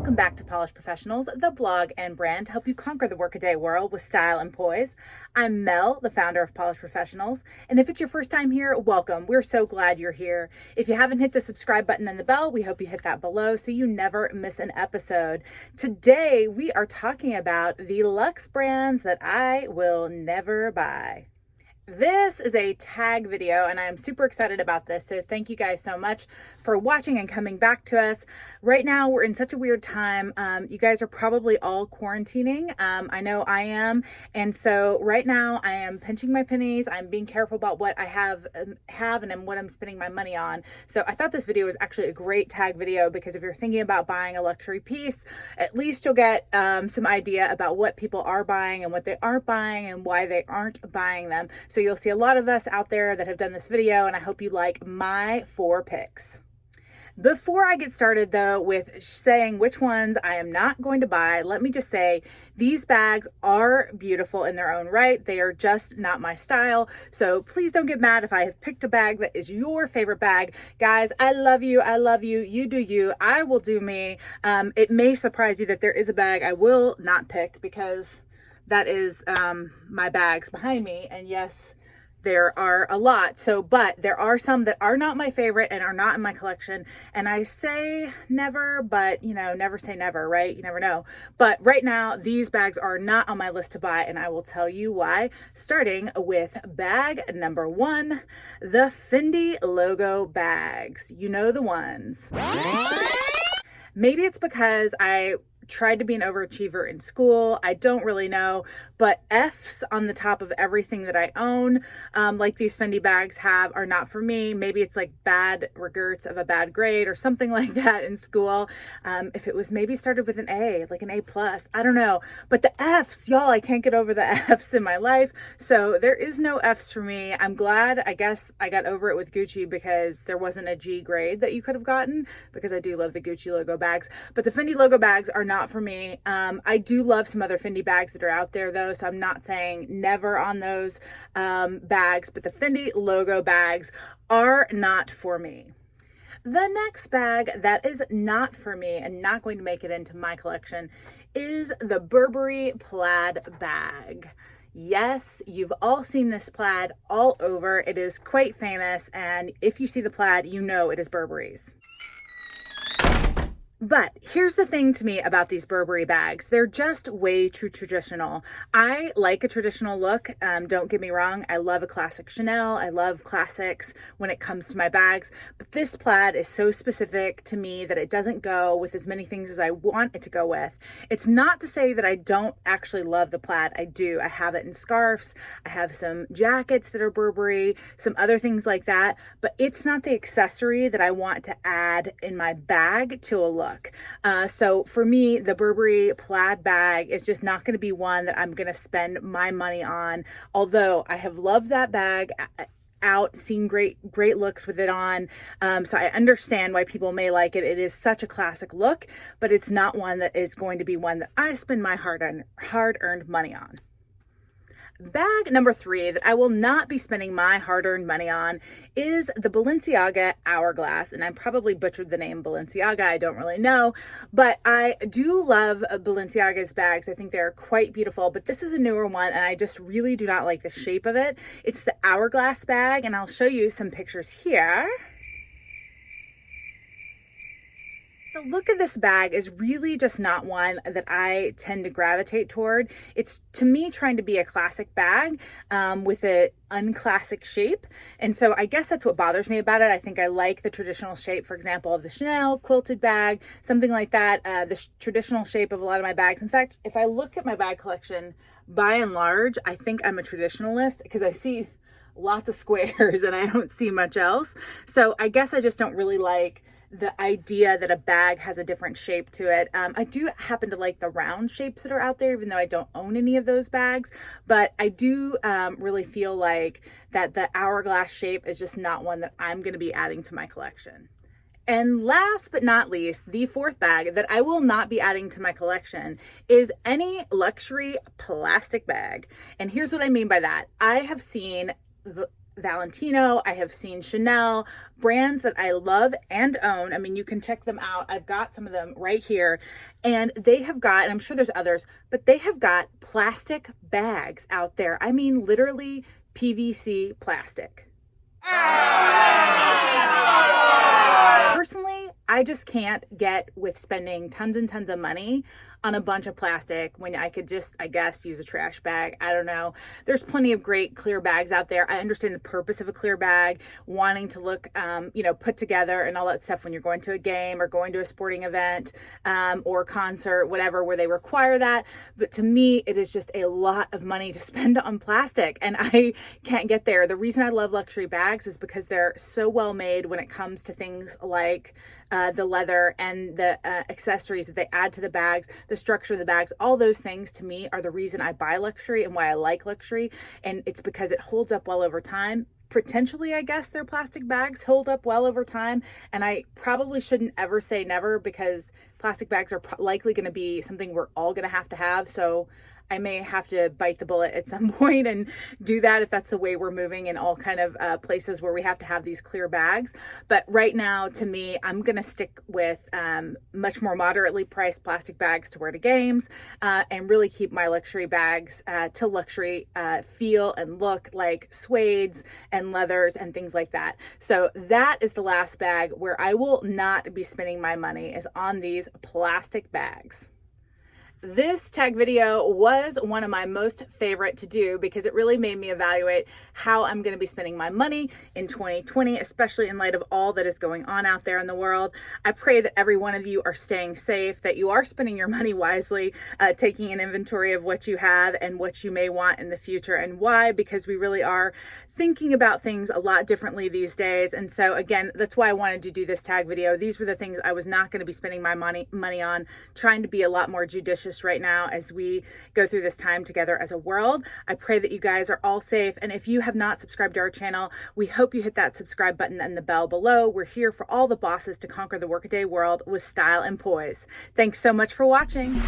Welcome back to Polished Professionals, the blog and brand to help you conquer the workaday world with style and poise. I'm Mel, the founder of Polished Professionals, and if it's your first time here, welcome. We're so glad you're here. If you haven't hit the subscribe button and the bell, we hope you hit that below so you never miss an episode. Today, we are talking about the luxe brands that I will never buy. This is a tag video and I'm super excited about this. So thank you guys so much for watching and coming back to us. Right now we're in such a weird time. You guys are probably all quarantining. I know I am. And so right now I am pinching my pennies. I'm being careful about what I have and what I'm spending my money on. So I thought this video was actually a great tag video because if you're thinking about buying a luxury piece, at least you'll get some idea about what people are buying and what they aren't buying and why they aren't buying them. So you'll see a lot of us out there that have done this video, and I hope you like my 4 picks. Before I get started though with saying which ones I am not going to buy, let me just say these bags are beautiful in their own right. They are just not my style. So please don't get mad if I have picked a bag that is your favorite bag. Guys, I love you. I love you. You do you. I will do me. It may surprise you that there is a bag I will not pick because that is my bags behind me. And yes, there are a lot. But there are some that are not my favorite and are not in my collection. And I say never, but never say never, right? You never know. But right now, these bags are not on my list to buy, and I will tell you why. Starting with bag number 1, the Fendi logo bags. You know the ones. Maybe it's because I tried to be an overachiever in school. I don't really know, but F's on the top of everything that I own, like these Fendi bags have, are not for me. Maybe it's like bad regrets of a bad grade or something like that in school. If it was maybe started with an A, like an A+, I don't know. But the F's, y'all, I can't get over the F's in my life. So there is no F's for me. I'm glad, I guess I got over it with Gucci because there wasn't a G grade that you could have gotten, because I do love the Gucci logo bags. But the Fendi logo bags are not for me. I do love some other Fendi bags that are out there though, so I'm not saying never on those bags, but the Fendi logo bags are not for me. The next bag that is not for me and not going to make it into my collection is the Burberry Plaid bag. Yes, you've all seen this plaid all over. It is quite famous, and if you see the plaid, you know it is Burberry's. But here's the thing to me about these Burberry bags. They're just way too traditional. I like a traditional look. Don't get me wrong. I love a classic Chanel. I love classics when it comes to my bags. But this plaid is so specific to me that it doesn't go with as many things as I want it to go with. It's not to say that I don't actually love the plaid. I do. I have it in scarves. I have some jackets that are Burberry, some other things like that. But it's not the accessory that I want to add in my bag to a look. So for me, the Burberry plaid bag is just not going to be one that I'm going to spend my money on. Although I have loved that bag out, seen great looks with it on. So I understand why people may like it. It is such a classic look, but it's not one that is going to be one that I spend my hard-earned money on. Bag number 3 that I will not be spending my hard-earned money on is the Balenciaga Hourglass. And I probably butchered the name Balenciaga. I don't really know. But I do love Balenciaga's bags. I think they're quite beautiful. But this is a newer one, and I just really do not like the shape of it. It's the Hourglass bag, and I'll show you some pictures here. The look of this bag is really just not one that I tend to gravitate toward. It's, to me, trying to be a classic bag with an unclassic shape. And so I guess that's what bothers me about it. I think I like the traditional shape, for example, of the Chanel quilted bag, something like that, the traditional shape of a lot of my bags. In fact, if I look at my bag collection, by and large, I think I'm a traditionalist because I see lots of squares and I don't see much else. So I guess I just don't really like the idea that a bag has a different shape to it. I do happen to like the round shapes that are out there, even though I don't own any of those bags. But I do really feel like that the hourglass shape is just not one that I'm going to be adding to my collection. And last but not least, the 4th bag that I will not be adding to my collection is any luxury plastic bag. And here's what I mean by that. I have seen Valentino, I have seen Chanel, brands that I love and own. I mean, you can check them out. I've got some of them right here. And they have got, and I'm sure there's others, but they have got plastic bags out there. I mean, literally PVC plastic. Personally, I just can't get with spending tons and tons of money on a bunch of plastic when I could just, I guess, use a trash bag. I don't know. There's plenty of great clear bags out there. I understand the purpose of a clear bag, wanting to look, put together and all that stuff when you're going to a game or going to a sporting event or concert, whatever, where they require that. But to me, it is just a lot of money to spend on plastic, and I can't get there. The reason I love luxury bags is because they're so well made when it comes to things like the leather and the accessories that they add to the bags, the structure of the bags. All those things to me are the reason I buy luxury and why I like luxury. And it's because it holds up well over time. Potentially, I guess their plastic bags hold up well over time. And I probably shouldn't ever say never, because plastic bags are likely going to be something we're all going to have. So I may have to bite the bullet at some point and do that if that's the way we're moving in all kind of places where we have to have these clear bags. But right now, to me, I'm going to stick with much more moderately priced plastic bags to wear to games and really keep my luxury bags to luxury feel and look like suedes and leathers and things like that. So that is the last bag where I will not be spending my money, is on these plastic bags. This tag video was one of my most favorite to do because it really made me evaluate how I'm going to be spending my money in 2020, especially in light of all that is going on out there in the world. I pray that every one of you are staying safe, that you are spending your money wisely, taking an inventory of what you have and what you may want in the future and why, because we really are thinking about things a lot differently these days. And so again, that's why I wanted to do this tag video. These were the things I was not going to be spending my money on, trying to be a lot more judicious right now as we go through this time together as a world. I pray that you guys are all safe. And if you have not subscribed to our channel, we hope you hit that subscribe button and the bell below. We're here for all the bosses to conquer the workaday world with style and poise. Thanks so much for watching.